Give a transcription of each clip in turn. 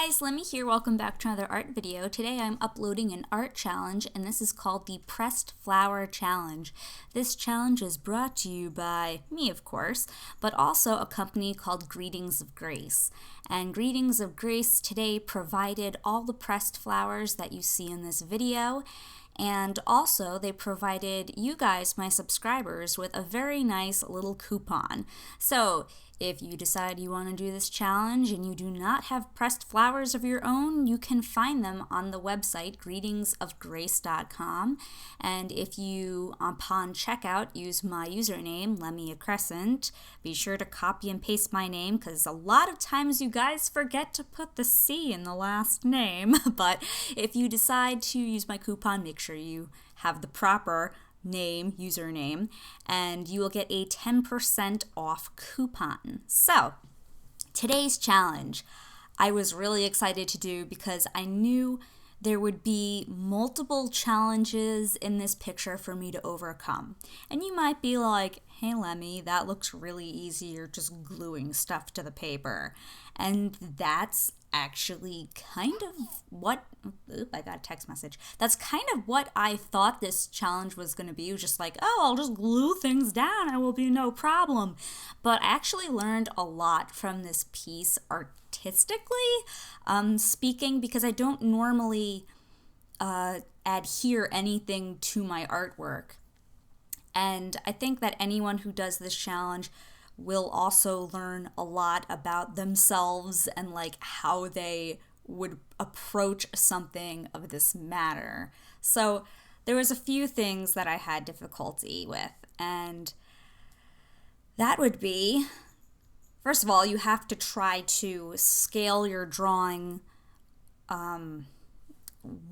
guys, Lemmy here. Welcome back to another art video. Today I'm uploading an art challenge, and this is called the Pressed Flower Challenge. This challenge is brought to you by me, of course, but also a company called Greetings of Grace. And Greetings of Grace today provided all the pressed flowers that you see in this video. And also, they provided you guys, my subscribers, with a very nice little coupon. So, if you decide you want to do this challenge and you do not have pressed flowers of your own, you can find them on the website, greetingsofgrace.com. And if you, upon checkout, use my username, Lemiacrescent, be sure to copy and paste my name, because a lot of times you guys forget to put the C in the last name. But if you decide to use my coupon, make sure you have the proper username, and you will get a 10% off coupon. So, today's challenge, I was really excited to do because I knew there would be multiple challenges in this picture for me to overcome. And you might be like, hey Lemmy, that looks really easy, you're just gluing stuff to the paper. And that's actually kind of what, I got a text message. That's kind of what I thought this challenge was going to be. It was just like, oh, I'll just glue things down, it will be no problem. But I actually learned a lot from this piece artistically speaking, because I don't normally adhere anything to my artwork. And I think that anyone who does this challenge will also learn a lot about themselves and like how they would approach something of this matter. So there was a few things that I had difficulty with, and that would be, first of all, you have to try to scale your drawing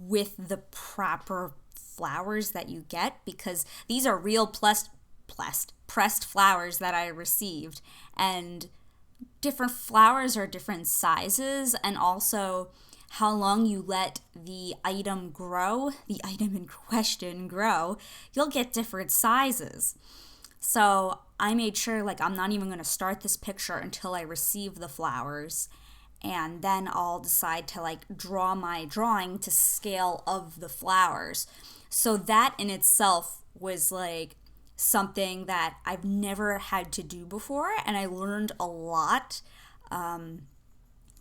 with the proper flowers that you get, because these are real pressed flowers that I received, and different flowers are different sizes, and also how long you let the item in question grow, you'll get different sizes. So I made sure, like, I'm not even going to start this picture until I receive the flowers, and then I'll decide to like draw my drawing to scale of the flowers. So that in itself was like something that I've never had to do before, and I learned a lot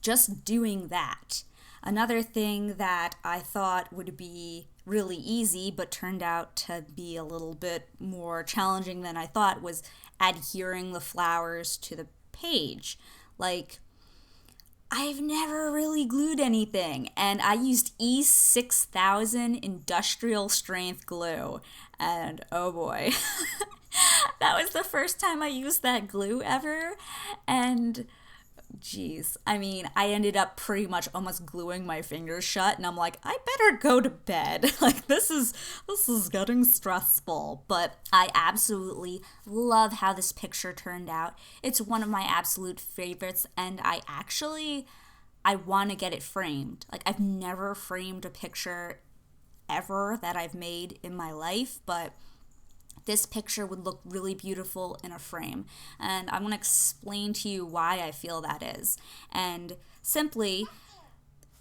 just doing that. Another thing that I thought would be really easy but turned out to be a little bit more challenging than I thought was adhering the flowers to the page. Like, I've never really glued anything, and I used E6000 industrial strength glue, and oh boy, that was the first time I used that glue ever, and geez, I mean, I ended up pretty much almost gluing my fingers shut, and I'm like, I better go to bed. Like, this is getting stressful. But I absolutely love how this picture turned out. It's one of my absolute favorites, and I want to get it framed. Like, I've never framed a picture ever that I've made in my life, but this picture would look really beautiful in a frame. And I'm going to explain to you why I feel that is. And simply,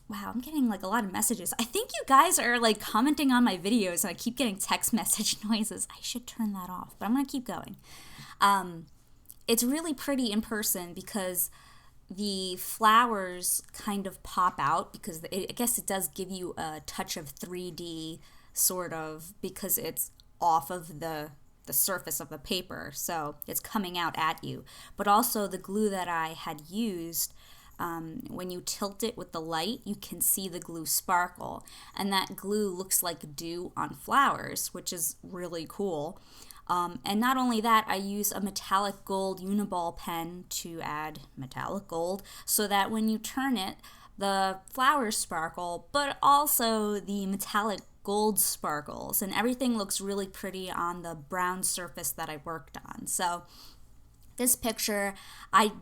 wow, I'm getting like a lot of messages. I think you guys are like commenting on my videos, and I keep getting text message noises. I should turn that off, but I'm going to keep going. It's really pretty in person because the flowers kind of pop out, because I guess it does give you a touch of 3D sort of, because it's off of the surface of the paper, so it's coming out at you. But also the glue that I had used, when you tilt it with the light, you can see the glue sparkle, and that glue looks like dew on flowers, which is really cool. And not only that, I use a metallic gold Uniball pen to add metallic gold, so that when you turn it, the flowers sparkle, but also the metallic gold sparkles, and everything looks really pretty on the brown surface that I worked on. So this picture, I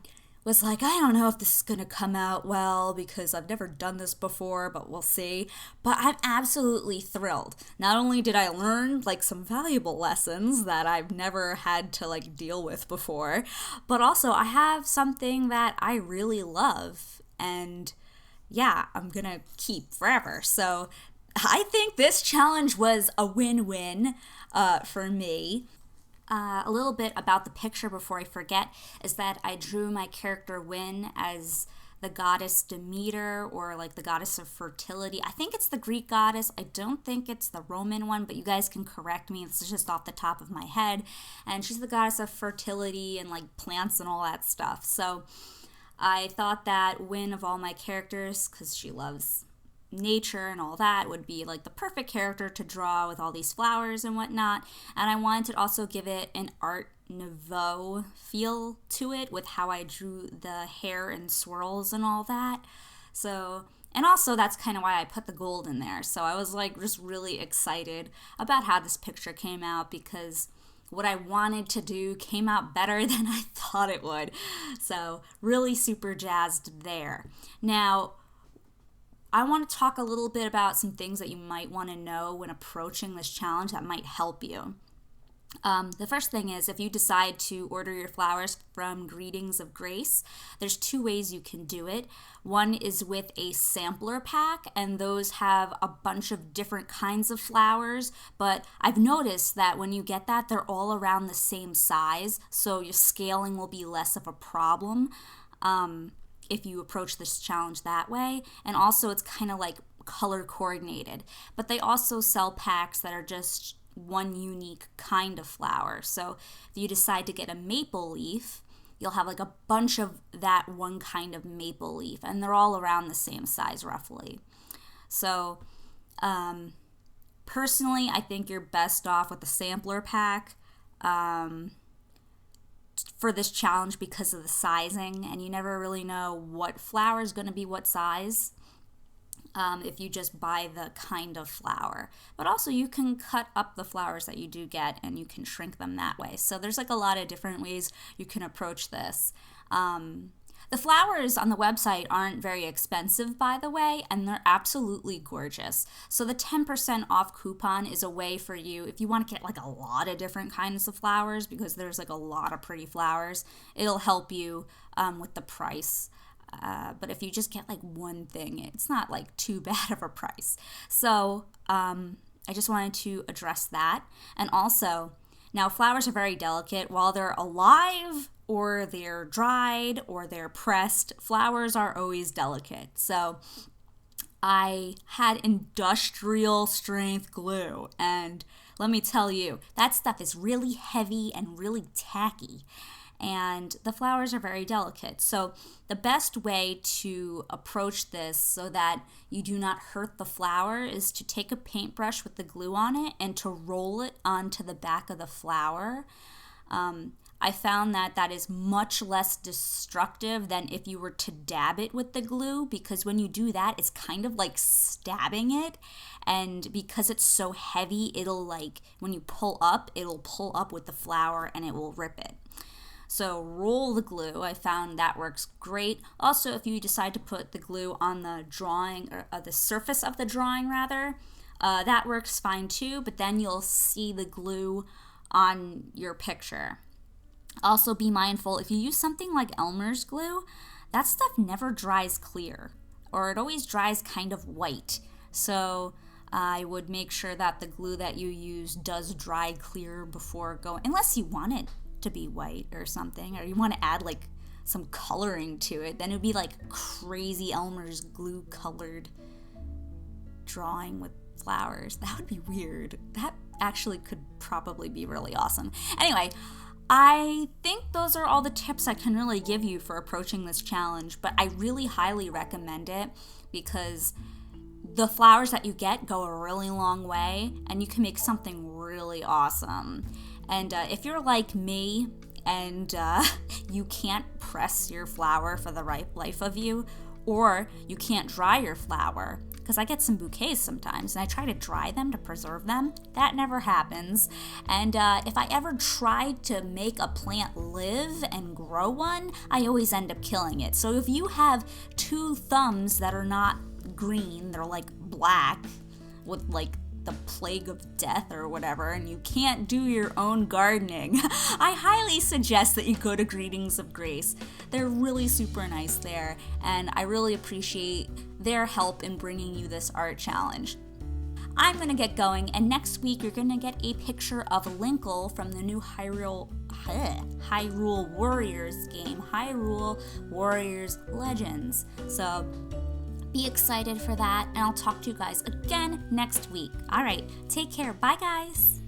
was like, I don't know if this is going to come out well, because I've never done this before, but we'll see. But I'm absolutely thrilled. Not only did I learn like some valuable lessons that I've never had to like deal with before, but also I have something that I really love, and yeah, I'm gonna keep forever. So I think this challenge was a win-win for me. A little bit about the picture before I forget is that I drew my character Wynn as the goddess Demeter, or like the goddess of fertility. I think it's the Greek goddess. I don't think it's the Roman one, but you guys can correct me. This is just off the top of my head. And she's the goddess of fertility and like plants and all that stuff. So I thought that Wynn, of all my characters, because she loves nature and all that, would be like the perfect character to draw with all these flowers and whatnot. And I wanted to also give it an Art Nouveau feel to it with how I drew the hair and swirls and all that. So, and also that's kind of why I put the gold in there. So I was like just really excited about how this picture came out, because what I wanted to do came out better than I thought it would. So really super jazzed there. Now, I want to talk a little bit about some things that you might want to know when approaching this challenge that might help you. The first thing is, if you decide to order your flowers from Greetings of Grace, there's two ways you can do it. One is with a sampler pack, and those have a bunch of different kinds of flowers, but I've noticed that when you get that, they're all around the same size, so your scaling will be less of a problem if you approach this challenge that way. And also it's kind of like color coordinated, but they also sell packs that are just one unique kind of flower. So if you decide to get a maple leaf, you'll have like a bunch of that one kind of maple leaf, and they're all around the same size roughly. So personally, I think you're best off with the sampler pack for this challenge because of the sizing, and you never really know what flower is going to be what size if you just buy the kind of flower. But also you can cut up the flowers that you do get, and you can shrink them that way. So there's like a lot of different ways you can approach this. The flowers on the website aren't very expensive, by the way, and they're absolutely gorgeous. So the 10% off coupon is a way for you, if you want to get like a lot of different kinds of flowers, because there's like a lot of pretty flowers, it'll help you with the price. But if you just get like one thing, it's not like too bad of a price. So I just wanted to address that. And also, now flowers are very delicate. While they're alive, or they're dried, or they're pressed, flowers are always delicate. So I had industrial strength glue, and let me tell you, that stuff is really heavy and really tacky. And the flowers are very delicate. So the best way to approach this so that you do not hurt the flower is to take a paintbrush with the glue on it and to roll it onto the back of the flower. I found that that is much less destructive than if you were to dab it with the glue, because when you do that, it's kind of like stabbing it. And because it's so heavy, it'll like, when you pull up, it'll pull up with the flower and it will rip it. So roll the glue. I found that works great. Also, if you decide to put the glue on the drawing, or the surface of the drawing rather, that works fine too, but then you'll see the glue on your picture. Also be mindful, if you use something like Elmer's glue, that stuff never dries clear, or it always dries kind of white. So I would make sure that the glue that you use does dry clear before going, unless you want it to be white or something, or you want to add like some coloring to it, then it would be like crazy Elmer's glue colored drawing with flowers. That would be weird. That actually could probably be really awesome. Anyway, I think those are all the tips I can really give you for approaching this challenge, but I really highly recommend it because the flowers that you get go a really long way, and you can make something really awesome. And if you're like me and you can't press your flower for the right life of you, or you can't dry your flower, because I get some bouquets sometimes and I try to dry them to preserve them, that never happens. And if I ever try to make a plant live and grow one, I always end up killing it. So if you have two thumbs that are not green, they're like black with like the plague of death or whatever, and you can't do your own gardening, I highly suggest that you go to Greetings of Grace. They're really super nice there, and I really appreciate their help in bringing you this art challenge. I'm going to get going, and next week you're going to get a picture of Linkle from the new Hyrule Warriors game, Hyrule Warriors Legends. So be excited for that, and I'll talk to you guys again next week. All right, take care. Bye, guys.